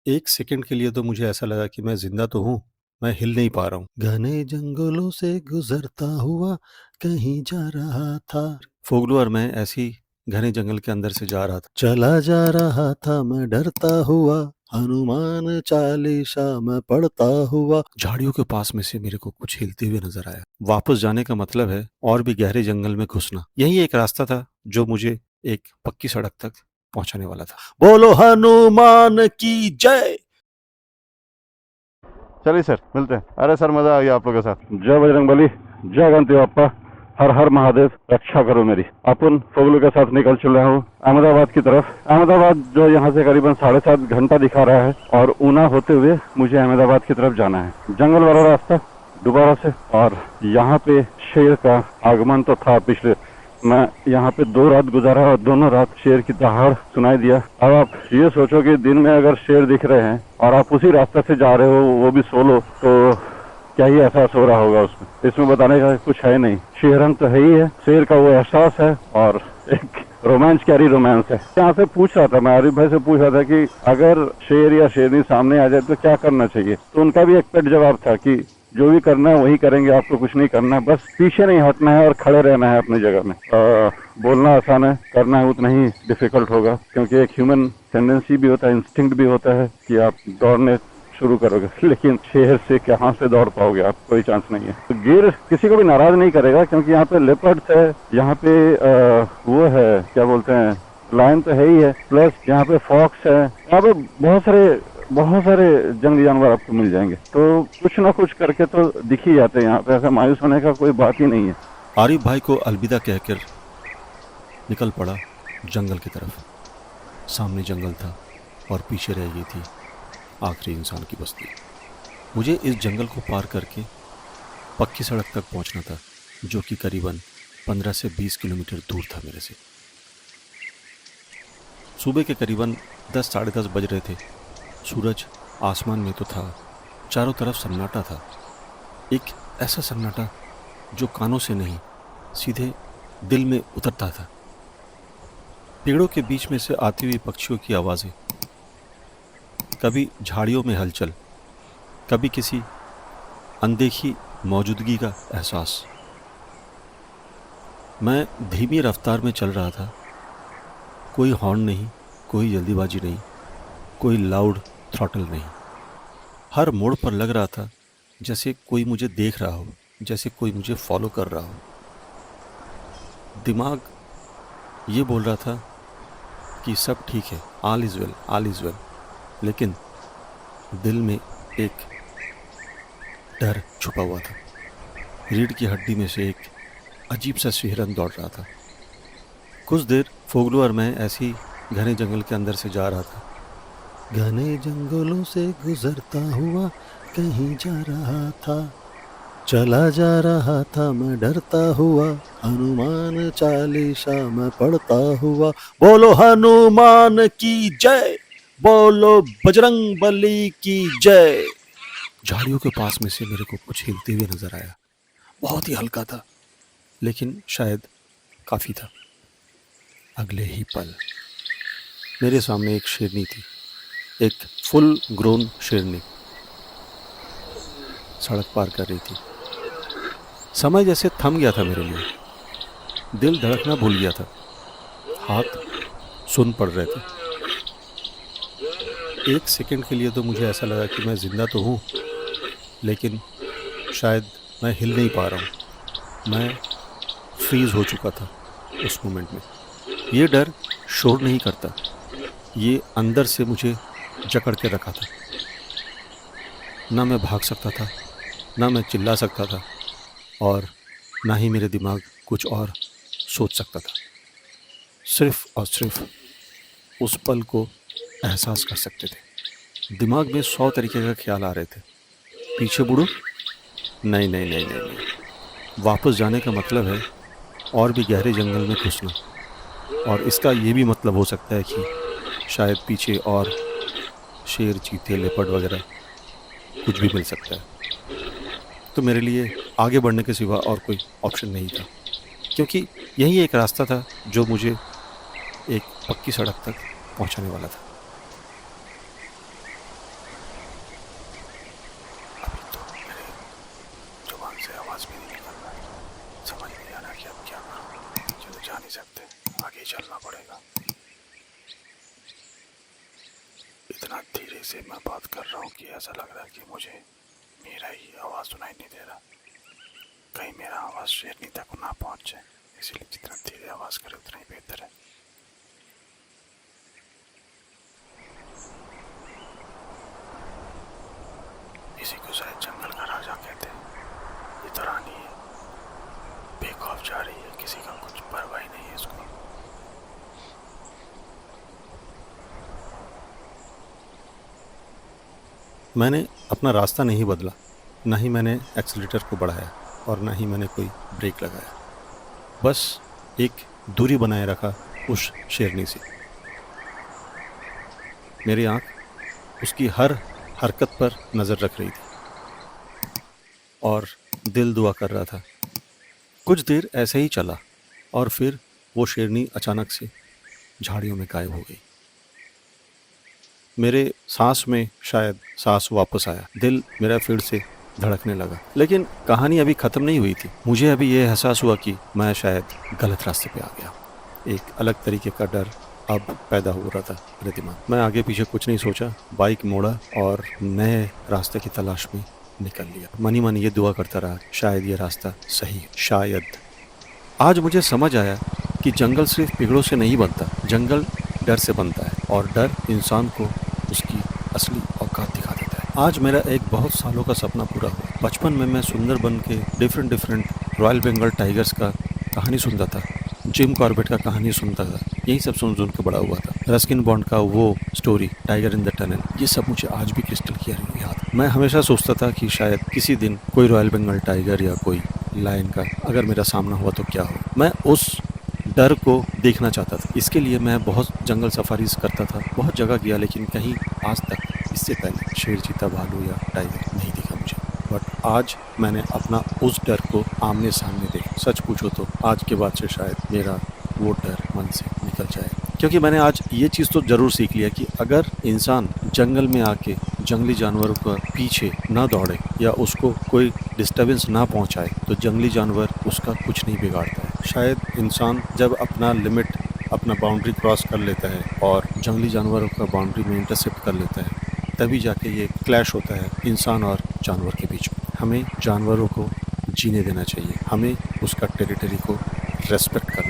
एक सेकंड के लिए तो मुझे ऐसा लगा कि मैं जिंदा तो हूँ, मैं हिल नहीं पा रहा हूँ। घने जंगलों से गुजरता हुआ कहीं जा रहा था। फोगलू और मैं ऐसी घने जंगल के अंदर से जा रहा था। चला जा रहा था मैं डरता हुआ, हनुमान चालीसा मैं पढ़ता हुआ। झाड़ियों के पास में से मेरे को कुछ हिलते हुए नजर आया। वापस जाने का मतलब है और भी गहरे जंगल में घुसना। यही एक रास्ता था जो मुझे एक पक्की सड़क तक पहुंचाने वाला था। बोलो हनुमान की जय। चलिए सर, मिलते हैं। अरे सर, मजा आ गया आप लोगों के साथ। जय बजरंगबली, जय गणपति बाप्पा, हर हर महादेव, रक्षा करो मेरी। अपन फोगलू के साथ निकल चल रहा हूँ अहमदाबाद की तरफ। अहमदाबाद जो यहाँ से करीबन 7.5 घंटा दिखा रहा है, और ऊना होते हुए मुझे अहमदाबाद की तरफ जाना है। जंगल वाला रास्ता दोबारा से, और यहाँ पे शेर का आगमन तो था। पिछले मैं यहाँ पे 2 रात गुजारा और दोनों रात शेर की दहाड़ सुनाई दिया। अब आप ये सोचो कि दिन में अगर शेर दिख रहे हैं और आप उसी रास्ते से जा रहे हो, वो भी सोलो, तो क्या ही एहसास हो रहा होगा उसमें। इसमें बताने का कुछ है नहीं। शेरन तो है ही है, शेर का वो एहसास है और एक रोमांच कैरी रोमांस है। यहाँ से पूछ रहा था मैं, आरिफ भाई से पूछ रहा था कि अगर शेर या शेरनी सामने आ जाए तो क्या करना चाहिए। तो उनका भी एक पेट जवाब था कि जो भी करना है वही करेंगे, आपको कुछ नहीं करना है, बस पीछे नहीं हटना है और खड़े रहना है अपनी जगह में। बोलना आसान है, करना है उतना ही डिफिकल्ट होगा, क्योंकि एक ह्यूमन टेंडेंसी भी होता है, इंस्टिंक्ट भी होता है कि आप दौड़ने शुरू करोगे, लेकिन शहर से कहाँ से दौड़ पाओगे आप, कोई चांस नहीं है। तो गिर किसी को भी नाराज नहीं करेगा, क्योंकि यहाँ पे लेपर्ड्स है, यहाँ पे वो है, क्या बोलते हैं, लायन तो है ही है, प्लस यहाँ पे फॉक्स है, यहाँ पे बहुत सारे जंगली जानवर आपको मिल जाएंगे। तो कुछ ना कुछ करके तो दिख ही जाते हैं यहाँ पे, ऐसा मायूस होने का कोई बात ही नहीं है। आरिफ भाई को अलविदा कहकर निकल पड़ा जंगल की तरफ। सामने जंगल था और पीछे रह गई थी आखिरी इंसान की बस्ती। मुझे इस जंगल को पार करके पक्की सड़क तक पहुंचना था, जो कि करीबन 15 से 20 किलोमीटर दूर था मेरे से। सुबह के करीबन 10 साढ़े 10 बज रहे थे। सूरज आसमान में तो था, चारों तरफ सन्नाटा था। एक ऐसा सन्नाटा जो कानों से नहीं, सीधे दिल में उतरता था। पेड़ों के बीच में से आती हुई पक्षियों की आवाज़ें, कभी झाड़ियों में हलचल, कभी किसी अनदेखी मौजूदगी का एहसास। मैं धीमी रफ्तार में चल रहा था। कोई हॉर्न नहीं, कोई जल्दीबाजी नहीं, कोई लाउड थ्रॉटल नहीं। हर मोड़ पर लग रहा था जैसे कोई मुझे देख रहा हो, जैसे कोई मुझे फॉलो कर रहा हो। दिमाग ये बोल रहा था कि सब ठीक है, all is well, all is well, लेकिन दिल में एक डर छुपा हुआ था। रीढ़ की हड्डी में से एक अजीब सा सिहरन दौड़ रहा था। कुछ देर फोगलू और मैं ऐसी घने जंगल के अंदर से जा रहा था। घने जंगलों से गुजरता हुआ कहीं जा रहा था। चला जा रहा था मैं डरता हुआ, हनुमान चालीसा मैं पढ़ता हुआ। बोलो हनुमान की जय, बोलो बजरंग बली की जय। झाड़ियों के पास में से मेरे को कुछ हिलते हुए नजर आया। बहुत ही हल्का था, लेकिन शायद काफी था। अगले ही पल मेरे सामने एक शेरनी थी, एक फुल ग्रोन शेरनी सड़क पार कर रही थी। समय जैसे थम गया था मेरे लिए, दिल धड़कना भूल गया था, हाथ सुन पड़ रहे थे। एक सेकंड के लिए तो मुझे ऐसा लगा कि मैं जिंदा तो हूँ, लेकिन शायद मैं हिल नहीं पा रहा हूँ। मैं फ्रीज हो चुका था उस मोमेंट में। ये डर शोर नहीं करता, ये अंदर से मुझे जकड़ के रखा था। ना मैं भाग सकता था, ना मैं चिल्ला सकता था, और ना ही मेरे दिमाग कुछ और सोच सकता था। सिर्फ और सिर्फ उस पल को एहसास कर सकते थे। दिमाग में 100 तरीके का ख्याल आ रहे थे। पीछे मुड़ूं? नहीं नहीं नहीं नहीं नहीं। वापस जाने का मतलब है और भी गहरे जंगल में घुसना, और इसका ये भी मतलब हो सकता है कि शायद पीछे और शेर, चीते, लेपर्ड वगैरह कुछ भी मिल सकता है। तो मेरे लिए आगे बढ़ने के सिवा और कोई ऑप्शन नहीं था, क्योंकि यही एक रास्ता था जो मुझे एक पक्की सड़क तक पहुंचाने वाला था। से आवाज़ भी नहीं निकल रहा है। समझ नहीं आ रहा कि अब क्या करूँ। चलो जा नहीं सकते, आगे ही चलना पड़ेगा। इतना धीरे से मैं बात कर रहा हूँ कि ऐसा लग रहा है कि मुझे मेरा ही आवाज़ सुनाई नहीं दे रहा। कहीं मेरा आवाज़ शेरनी तक ना पहुँच जाए, इसलिए जितना धीरे आवाज़ करे उतना ही बेहतर है। इसी को शायद जंगल का राजा कहते हैं। ये तो रानी है, बेखौफ जा रही है, किसी का कुछ परवाह ही नहीं है इसको। मैंने अपना रास्ता नहीं बदला, ना ही मैंने एक्सीलेटर को बढ़ाया और ना ही मैंने कोई ब्रेक लगाया। बस एक दूरी बनाए रखा उस शेरनी से। मेरी आँख उसकी हर हरकत पर नज़र रख रही थी और दिल दुआ कर रहा था। कुछ देर ऐसे ही चला और फिर वो शेरनी अचानक से झाड़ियों में गायब हो गई। मेरे सांस में शायद सांस वापस आया, दिल मेरा फिर से धड़कने लगा। लेकिन कहानी अभी ख़त्म नहीं हुई थी। मुझे अभी ये एहसास हुआ कि मैं शायद गलत रास्ते पे आ गया। एक अलग तरीके का डर अब पैदा हो रहा था मेरे दिमाग। मैं आगे पीछे कुछ नहीं सोचा, बाइक मोड़ा और नए रास्ते की तलाश में निकल लिया। मनी मन ये दुआ करता रहा, शायद ये रास्ता सही है, शायद। आज मुझे समझ आया कि जंगल सिर्फ पेड़ों से नहीं बनता, जंगल डर से बनता है और डर इंसान को उसकी असली औकात दिखा देता है। आज मेरा एक बहुत सालों का सपना पूरा हुआ। बचपन में मैं सुंदरबन के डिफरेंट रॉयल बंगाल टाइगर्स का कहानी सुनता था, जिम कॉर्बेट का कहानी सुनता था, यही सब सुन के बड़ा हुआ था। रस्किन बॉन्ड का वो story tiger in the tunnel, ये सब मुझे आज भी क्रिस्टल क्लियर याद। मैं हमेशा सोचता था कि शायद किसी दिन कोई रॉयल बंगाल टाइगर या कोई लायन का अगर मेरा सामना हुआ तो क्या हो। मैं उस डर को देखना चाहता था। इसके लिए मैं बहुत जंगल सफारीज करता था, बहुत जगह गया, लेकिन कहीं आज तक इससे पहले शेर, चीता, भालू या टाइगर नहीं दिखा मुझे। बट आज मैंने अपना उस डर को आमने सामने देखा। सच पूछो तो आज के बाद से शायद मेरा वो डर मन से निकल जाए, क्योंकि मैंने आज ये चीज़ तो ज़रूर सीख लिया कि अगर इंसान जंगल में आके जंगली जानवरों का पीछे ना दौड़े या उसको कोई डिस्टर्बेंस ना पहुंचाए तो जंगली जानवर उसका कुछ नहीं बिगाड़ता है। शायद इंसान जब अपना लिमिट, अपना बाउंड्री क्रॉस कर लेता है और जंगली जानवरों का बाउंड्री में इंटरसेप्ट कर लेता है, तभी जाके ये क्लैश होता है इंसान और जानवर के बीच में। हमें जानवरों को जीने देना चाहिए, हमें उसका टेरिटरी को रेस्पेक्ट करना